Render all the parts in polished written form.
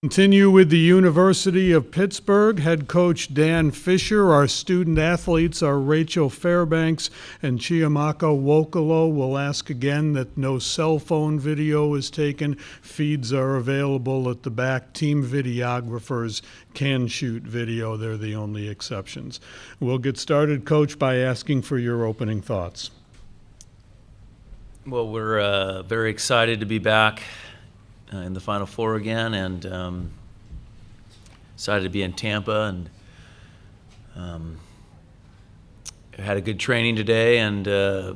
Continue with the University of Pittsburgh. Head coach Dan Fisher. Our student athletes are Rachel Fairbanks and Chiamaka Wokolo. We'll ask again that no cell phone video is taken. Feeds are available at the back. Team videographers can shoot video. They're the only exceptions. We'll get started, Coach, by asking for your opening thoughts. Well, we're very excited to be back in the Final Four again, and excited to be in Tampa, and had a good training today, and a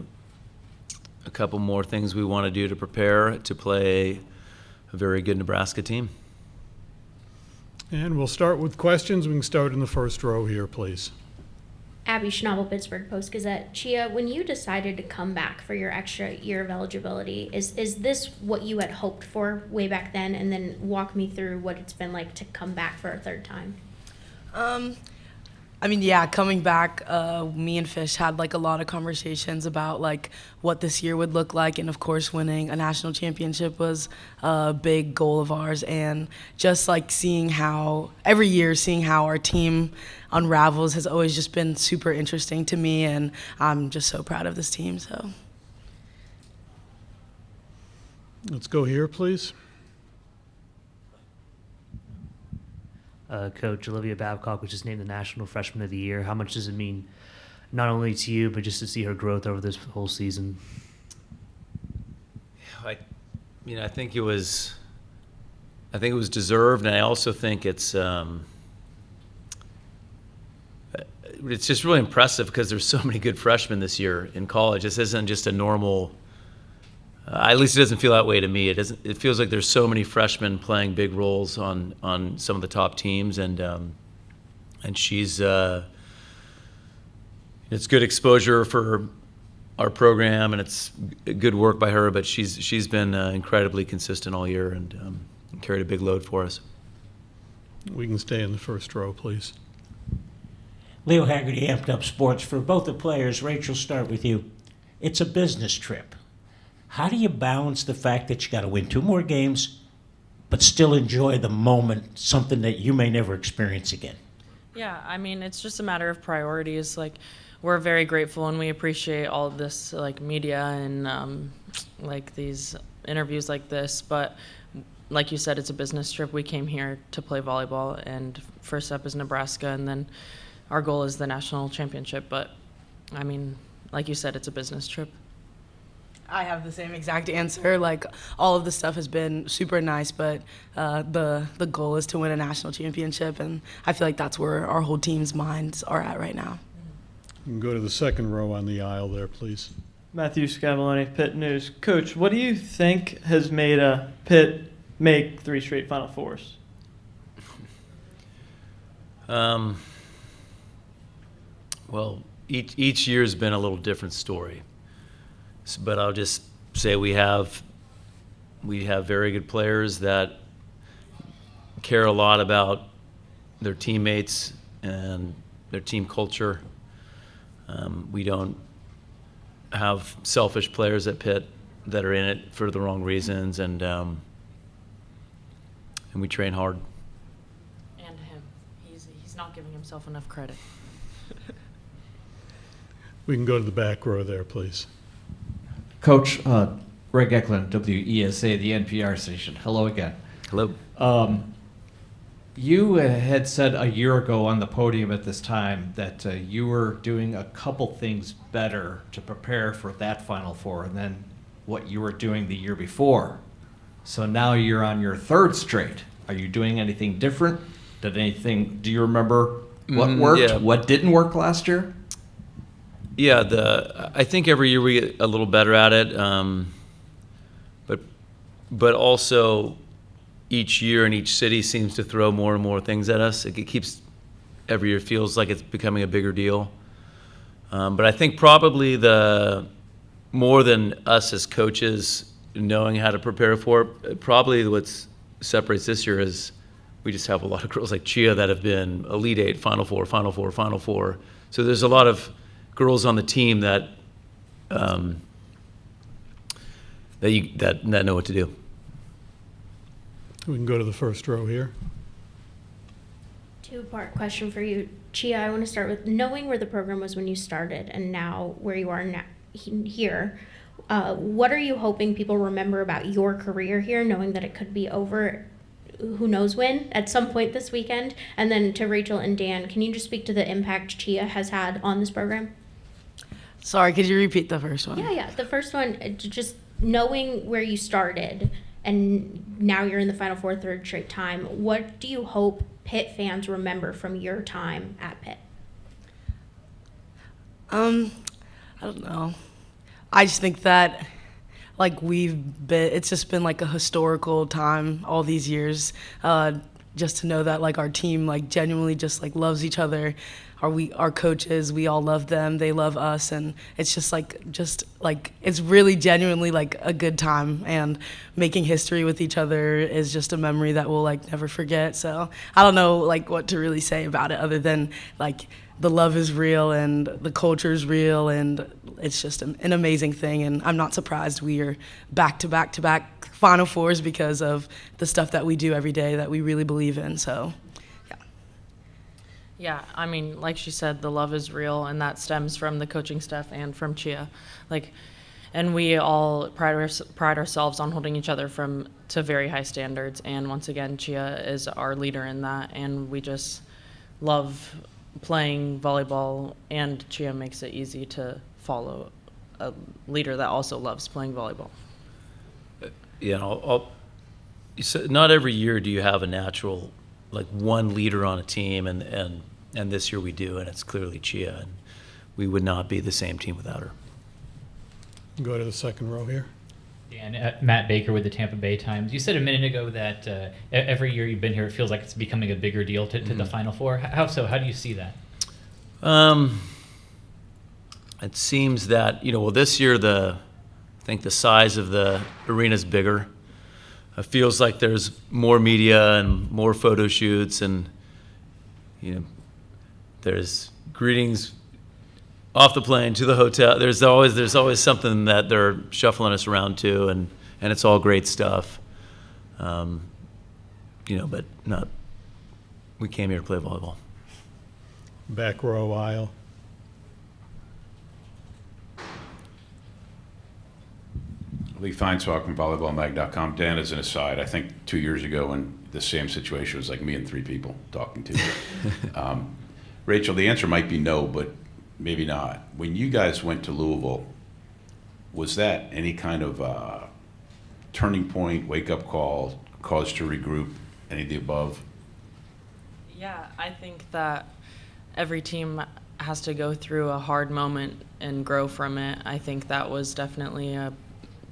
couple more things we want to do to prepare to play a very good Nebraska team. And we'll start with questions. We can start in the first row here, please. Abby Schnabel, Pittsburgh Post-Gazette. Chia, when you decided to come back for your extra year of eligibility, is this what you had hoped for way back then? And then walk me through what it's been like to come back for a third time. Coming back, me and Fish had a lot of conversations about what this year would look like, and of course winning a national championship was a big goal of ours, and just seeing how our team unravels has always just been super interesting to me, and I'm just so proud of this team. So let's go here, please. Coach Olivia Babcock was just named the National Freshman of the Year. How much does it mean, not only to you, but just to see her growth over this whole season? I think it was deserved, and I also think it's just really impressive because there's so many good freshmen this year in college. This isn't just a normal. At least it doesn't feel that way to me. It feels like there's so many freshmen playing big roles on some of the top teams, and she's it's good exposure for our program, and it's good work by her. But she's been incredibly consistent all year and carried a big load for us. We can stay in the first row, please. Leo Haggerty, Amped Up Sports. For both the players, Rachel, start with you. It's a business trip. How do you balance the fact that you got to win 2 more games, but still enjoy the moment, something that you may never experience again? Yeah, it's just a matter of priorities. We're very grateful and we appreciate all of this, media and these interviews like this. But like you said, it's a business trip. We came here to play volleyball, and first up is Nebraska, and then our goal is the national championship. But like you said, it's a business trip. I have the same exact answer. All of the stuff has been super nice, but the goal is to win a national championship, and I feel like that's where our whole team's minds are at right now. You can go to the second row on the aisle there, please. Matthew Scavoloni, Pitt News. Coach, what do you think has made Pitt make 3 straight Final Fours? Well, each year's been a little different story. But I'll just say we have very good players that care a lot about their teammates and their team culture. We don't have selfish players at Pitt that are in it for the wrong reasons, and we train hard. And him, he's not giving himself enough credit. We can go to the back row there, please. Coach, Greg Eklund, WESA, the NPR station. Hello again. Hello. You had said a year ago on the podium at this time that you were doing a couple things better to prepare for that Final Four than what you were doing the year before. So now you're on your 3rd straight. Are you doing anything different? Do you remember what worked, yeah. What didn't work last year? Yeah, I think every year we get a little better at it, but also each year and each city seems to throw more and more things at us. It keeps every year feels like it's becoming a bigger deal. But I think probably the more than us as coaches knowing how to prepare for it, probably what separates this year is we just have a lot of girls like Chia that have been Elite Eight, Final Four, Final Four, Final Four. So there's a lot of girls on the team that that know what to do. We can go to the first row here. Two-part question for you. Chia, I want to start with knowing where the program was when you started and now where you are now, here. What are you hoping people remember about your career here, knowing that it could be over, who knows when, at some point this weekend? And then to Rachel and Dan, can you just speak to the impact Chia has had on this program? Sorry, could you repeat the first one? Yeah. The first one, just knowing where you started and now you're in the Final Four third straight time, what do you hope Pitt fans remember from your time at Pitt? I don't know. I just think that it's just been like a historical time all these years. Just to know that like our team like genuinely just like loves each other. Our coaches, we all love them, they love us, and it's just like it's really genuinely like a good time, and making history with each other is just a memory that we'll like never forget. So I don't know like what to really say about it other than like the love is real and the culture is real, and it's just an amazing thing, and I'm not surprised we are back to back to back Final Fours because of the stuff that we do every day that we really believe in. So Yeah, I mean, like she said, the love is real, and that stems from the coaching staff and from Chia. And we all pride ourselves on holding each other to very high standards. And once again, Chia is our leader in that, and we just love playing volleyball. And Chia makes it easy to follow a leader that also loves playing volleyball. Not every year do you have a natural like one leader on a team, and this year we do, and it's clearly Chia, and we would not be the same team without her. Go to the second row here. Dan, Matt Baker with the Tampa Bay Times. You said a minute ago that every year you've been here, it feels like it's becoming a bigger deal to the Final Four. How so? How do you see that? It seems that this year I think the size of the arena is bigger. It feels like there's more media and more photo shoots, and there's greetings off the plane to the hotel. There's always something that they're shuffling us around to, and it's all great stuff. But not. We came here to play volleyball. Back row aisle. Lee Feinswalk from volleyballmag.com. Dan, as an aside, I think 2 years ago when the same situation was like me and three people talking to you. Rachel, the answer might be no, but maybe not. When you guys went to Louisville, was that any kind of turning point, wake-up call, cause to regroup, any of the above? Yeah, I think that every team has to go through a hard moment and grow from it. I think that was definitely a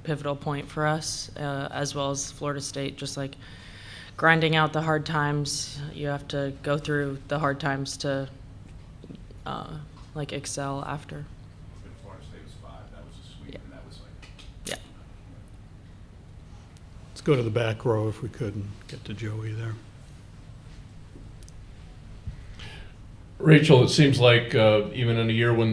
pivotal point for us, as well as Florida State, just like grinding out the hard times. You have to go through the hard times to excel after. Florida State was 5. That was a sweep, and that was Yeah. Let's go to the back row if we could and get to Joey there. Rachel, it seems like even in a year when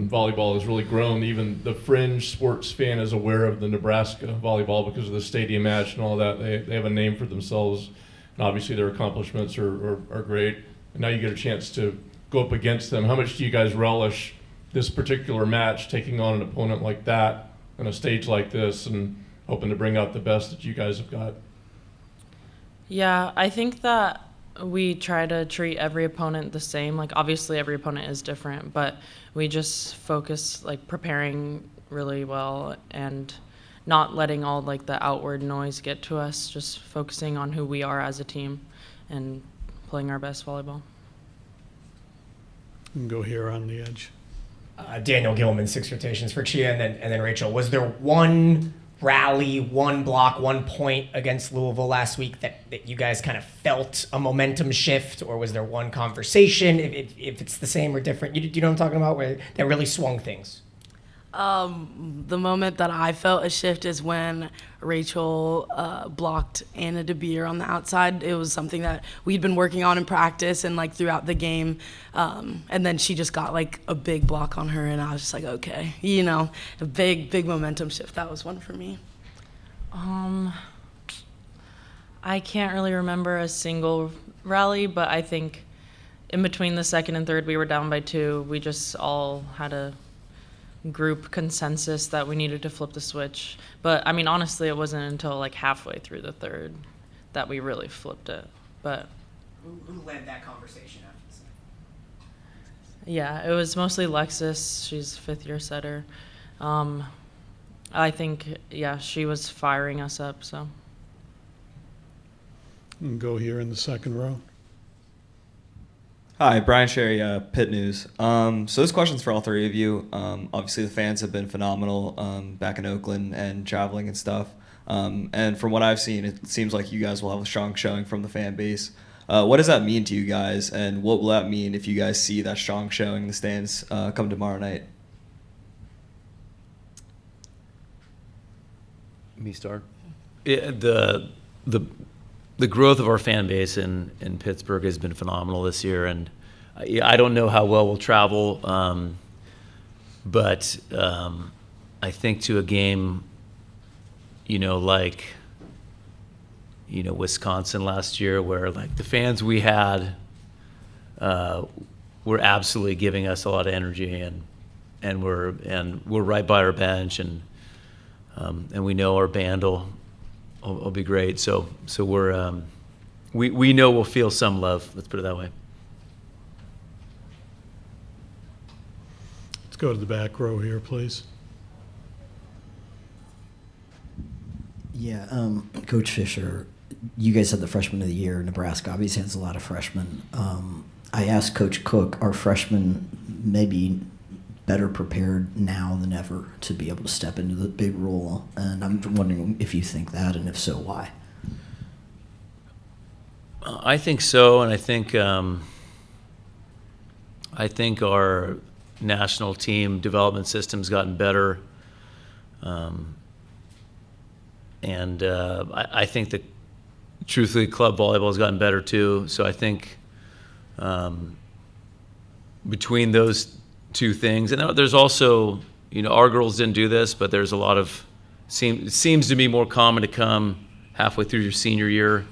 volleyball has really grown, even the fringe sports fan is aware of the Nebraska volleyball because of the stadium match and all that. They have a name for themselves, and obviously their accomplishments are great. And now you get a chance to go up against them. How much do you guys relish this particular match, taking on an opponent like that on a stage like this, and hoping to bring out the best that you guys have got? Yeah, I think that we try to treat every opponent the same. Obviously every opponent is different, but we just focus preparing really well and not letting all the outward noise get to us, just focusing on who we are as a team and playing our best volleyball. You can go here on the edge. Daniel Gilman, 6 rotations for Chia, and then Rachel. Was there one rally, one block, 1 point against Louisville last week that you guys kind of felt a momentum shift, or was there one conversation, if it's the same or different? Do you know what I'm talking about, where that really swung things? The moment that I felt a shift is when Rachel blocked Anna DeBeer on the outside. It was something that we'd been working on in practice and throughout the game, and then she just got a big block on her, and I was just like, okay, a big momentum shift. That was one for me. I can't really remember a single rally, but I think in between the second and third, we were down by 2. We just all had a group consensus that we needed to flip the switch. But I mean, honestly, it wasn't until like halfway through the third that we really flipped it. But Who led that conversation after the second? yeah, it was mostly Lexus. She's a 5th-year setter. I think, yeah, she was firing us up, so. And go here in the second row. Hi, Brian Sherry, Pitt News. So this question's for all three of you. Obviously, the fans have been phenomenal back in Oakland and traveling and stuff. And from what I've seen, it seems like you guys will have a strong showing from the fan base. What does that mean to you guys, and what will that mean if you guys see that strong showing in the stands come tomorrow night? Me start. The growth of our fan base in Pittsburgh has been phenomenal this year, and I don't know how well we'll travel, but I think to a game, like Wisconsin last year, where like the fans we had were absolutely giving us a lot of energy, and we're right by our bench, and we know our band will be great. So we're we know we'll feel some love. Let's put it that way. Let's go to the back row here, please. Yeah, Coach Fisher, you guys had the freshman of the year. Nebraska obviously has a lot of freshmen. I asked Coach Cook, are freshmen maybe better prepared now than ever to be able to step into the big role? And I'm wondering if you think that, and if so, why? I think so, and I think our national team development system's gotten better, and I think that truthfully club volleyball has gotten better too. So I think between those two things, and there's also, our girls didn't do this, but there's a lot of, it seems to be more common to come halfway through your senior year.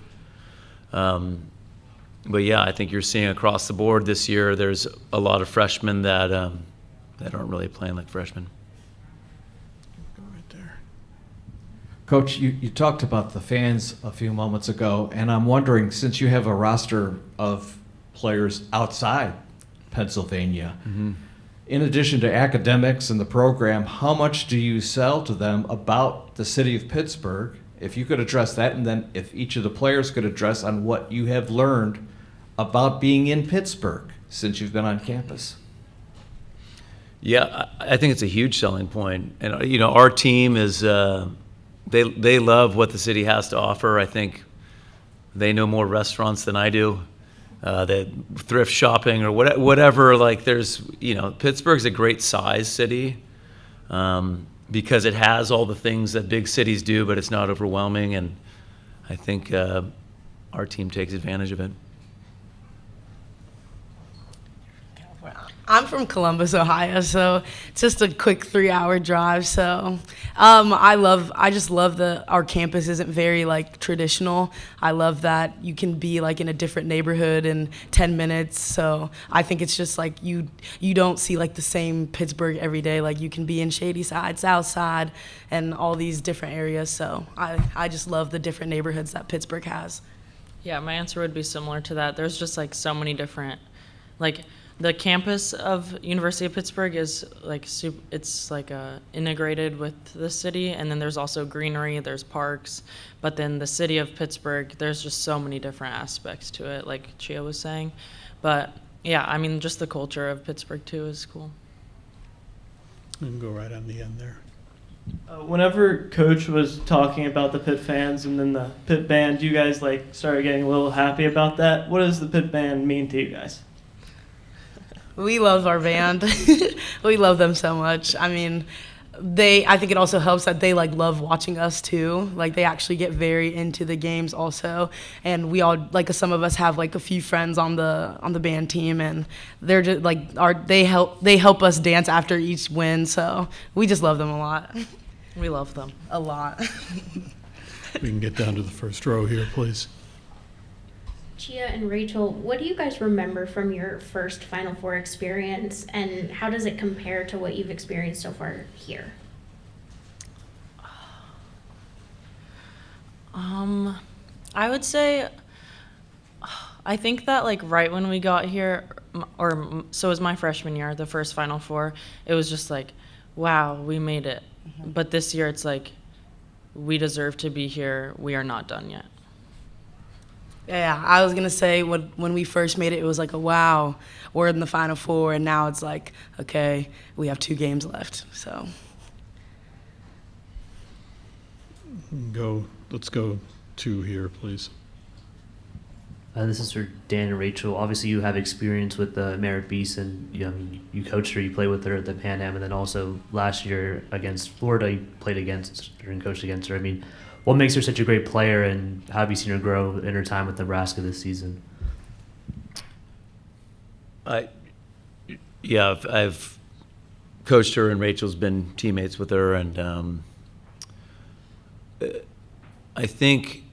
But yeah, I think you're seeing across the board this year, there's a lot of freshmen that aren't really playing like freshmen. Go right there. Coach, you talked about the fans a few moments ago, and I'm wondering, since you have a roster of players outside Pennsylvania, in addition to academics and the program, how much do you sell to them about the city of Pittsburgh? If you could address that, and then if each of the players could address on what you have learned about being in Pittsburgh since you've been on campus. Yeah, I think it's a huge selling point. And, our team is, they love what the city has to offer. I think they know more restaurants than I do. That thrift shopping or whatever, like there's, Pittsburgh's a great size city because it has all the things that big cities do, but it's not overwhelming, and I think our team takes advantage of it. I'm from Columbus, Ohio, so it's just a quick 3-hour drive. So I just love that our campus isn't very traditional. I love that you can be in a different neighborhood in 10 minutes. So I think it's just you don't see the same Pittsburgh every day. You can be in Shady Side, South Side, and all these different areas. So I just love the different neighborhoods that Pittsburgh has. Yeah, my answer would be similar to that. There's just so many different, the campus of University of Pittsburgh is it's integrated with the city, and then there's also greenery, there's parks, but then the city of Pittsburgh, there's just so many different aspects to it, like Chia was saying. But yeah, I mean, just the culture of Pittsburgh too is cool. You can go right on the end there. Whenever Coach was talking about the Pitt fans and then the Pitt band, you guys started getting a little happy about that. What does the Pitt band mean to you guys? We love our band. We love them so much. I mean, I think it also helps that they love watching us too. They actually get very into the games also. And we all some of us have a few friends on the band team, and they're just they help us dance after each win. So we just love them a lot. We love them a lot. We we can get down to the first row here, please. Chia and Rachel, what do you guys remember from your first Final Four experience, and how does it compare to what you've experienced so far here? I would say, I think that like right when we got here, so it was my freshman year, the first Final Four, it was just like, wow, we made it. But this year it's like, we deserve to be here. We are not done yet. Yeah, I was gonna say when we first made it, it was like a wow, we're in the Final Four, and now it's like, okay, we have 2 games left. So Let's go 2 here, please. This is for Dan and Rachel. Obviously, you have experience with Merritt Beeson. You coached her, you played with her at the Pan Am, and then also last year against Florida, you played against her and coached against her. I mean, what makes her such a great player, and how have you seen her grow in her time with Nebraska this season? I've coached her, and Rachel's been teammates with her, and I think,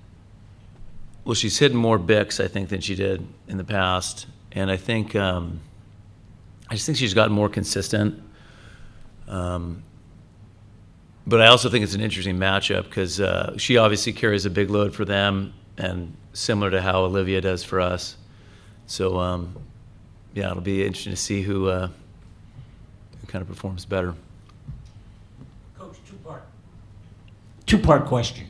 well, she's hitting more Bics, I think, than she did in the past, and I think I just think she's gotten more consistent. But I also think it's an interesting matchup because she obviously carries a big load for them, and similar to how Olivia does for us. So, it'll be interesting to see who kind of performs better. Coach, two-part question.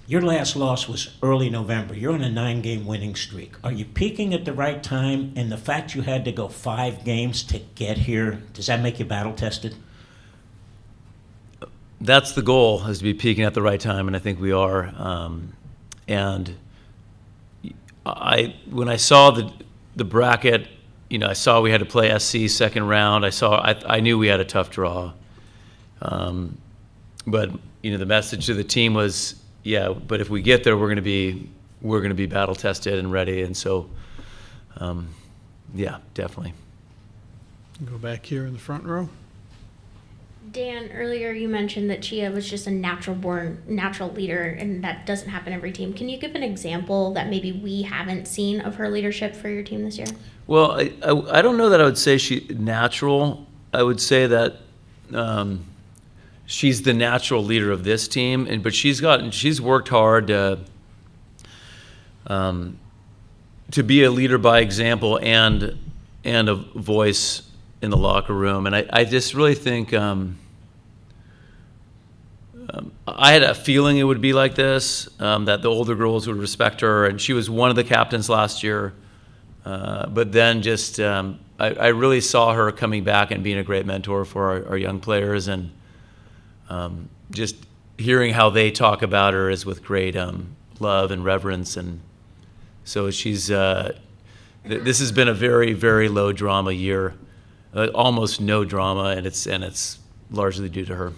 Your last loss was early November. You're on a 9-game winning streak. Are you peaking at the right time? And the fact you had to go 5 games to get here, does that make you battle-tested? That's the goal, is to be peaking at the right time, and I think we are. And when I saw the bracket, I saw we had to play SC second round. I knew we had a tough draw. But the message to the team was, but if we get there, we're going to be battle tested and ready. And so, definitely. Go back here in the front row. Dan, earlier you mentioned that Chia was just a natural leader, and that doesn't happen every team. Can you give an example that maybe we haven't seen of her leadership for your team this year? Well, I don't know that I would say she's natural. I would say that she's the natural leader of this team, but she's worked hard to be a leader by example and a voice in the locker room. And I just really think I had a feeling it would be like this, that the older girls would respect her, and she was one of the captains last year. But then just I really saw her coming back and being a great mentor for our young players, and just hearing how they talk about her is with great love and reverence. And so she's this has been a very, very low drama year, almost no drama, and it's largely due to her.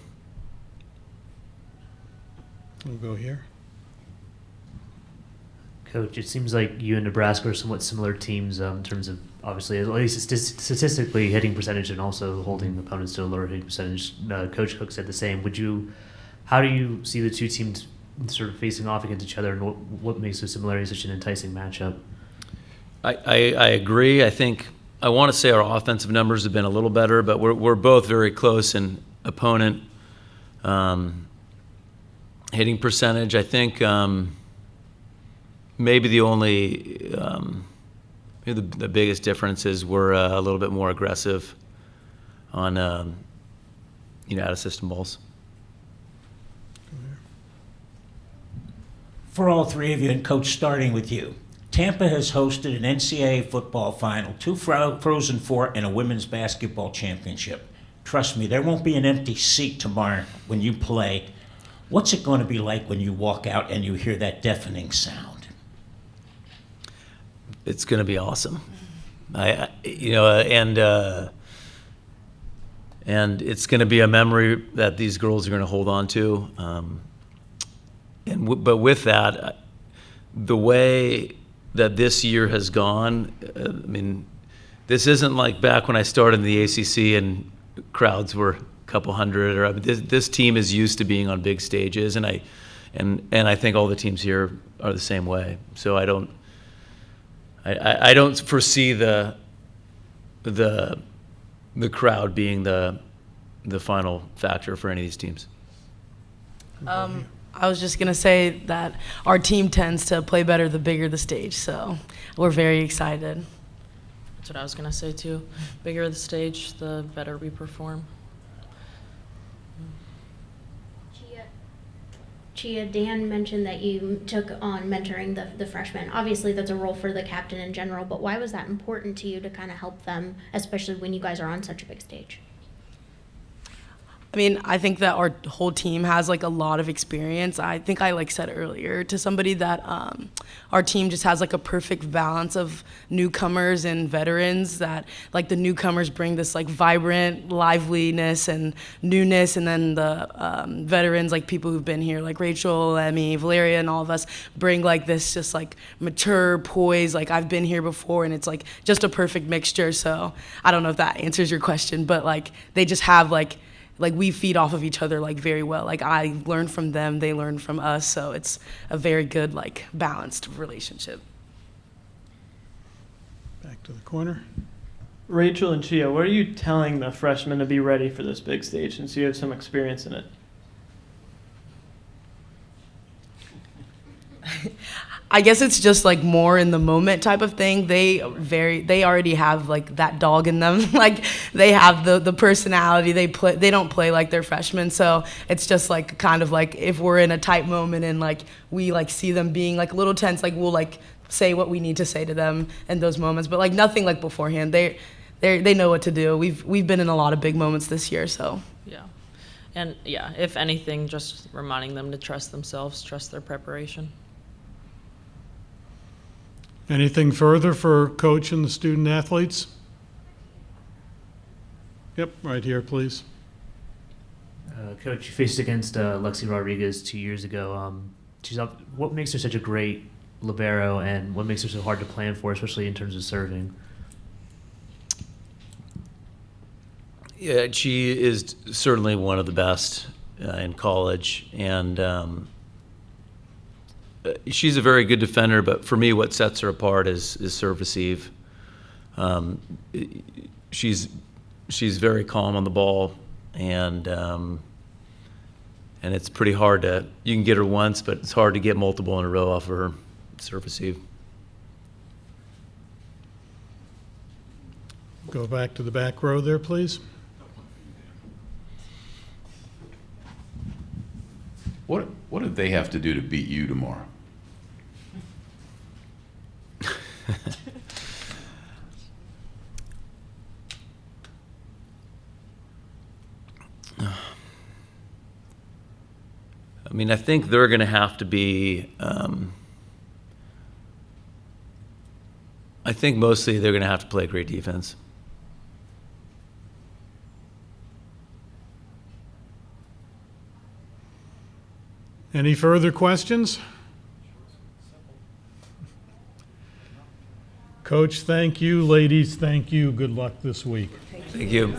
We'll go here. Coach, it seems like you and Nebraska are somewhat similar teams in terms of, obviously, at least statistically, hitting percentage and also holding opponents to a lower hitting percentage. Coach Cook said the same. How do you see the two teams sort of facing off against each other, and what makes those similarities such an enticing matchup? I agree. I think I want to say our offensive numbers have been a little better, but we're both very close in opponent hitting percentage. I think maybe the only the biggest difference is we're a little bit more aggressive on out of system balls. For all three of you, and Coach, starting with you, Tampa has hosted an NCAA football final, 2 Frozen Four, and a women's basketball championship. Trust me, there won't be an empty seat tomorrow when you play. What's it going to be like when you walk out and you hear that deafening sound? It's going to be awesome. And it's going to be a memory that these girls are going to hold on to. But with that, the way that this year has gone, this isn't like back when I started in the ACC and crowds were a couple hundred. This team is used to being on big stages, and and I think all the teams here are the same way. So I don't foresee the crowd being the final factor for any of these teams. I was just going to say that our team tends to play better the bigger the stage, so we're very excited. That's what I was going to say too. Bigger the stage, the better we perform. Chia, Dan mentioned that you took on mentoring the freshmen. Obviously, that's a role for the captain in general, but why was that important to you to kind of help them, especially when you guys are on such a big stage? I mean, I think that our whole team has like a lot of experience. I think I said earlier to somebody that our team just has like a perfect balance of newcomers and veterans, that like the newcomers bring this like vibrant liveliness and newness, and then the veterans, like people who've been here, like Rachel, Emmy, Valeria, and all of us bring like this just like mature poise, like I've been here before, and it's like just a perfect mixture. So I don't know if that answers your question, but like they just have like we feed off of each other like very well. Like I learn from them, they learn from us, so it's a very good like balanced relationship. Back to the corner. Rachel and Chia, what are you telling the freshmen to be ready for this big stage, since you have some experience in it? I guess it's just like more in the moment type of thing. They already have like that dog in them. Like they have the personality. They don't play like they're freshmen. So it's just like kind of like if we're in a tight moment and like we like see them being like a little tense, like we'll like say what we need to say to them in those moments. But like nothing like beforehand. They know what to do. We've been in a lot of big moments this year. So Yeah. And yeah, if anything, just reminding them to trust themselves, trust their preparation. Anything further for Coach and the student athletes? Yep, right here, please. Coach, you faced against Lexi Rodriguez 2 years ago. What makes her such a great libero, and what makes her so hard to plan for, especially in terms of serving? Yeah, she is certainly one of the best in college, and she's a very good defender. But for me, what sets her apart is serve receive. She's very calm on the ball, and it's pretty hard to. You can get her once, but it's hard to get multiple in a row off of her serve receive. Go back to the back row there, please. What do they have to do to beat you tomorrow? I mean, I think they're going to have to be. I think mostly they're going to have to play great defense. Any further questions? Coach, thank you. Ladies, thank you. Good luck this week. Thank you.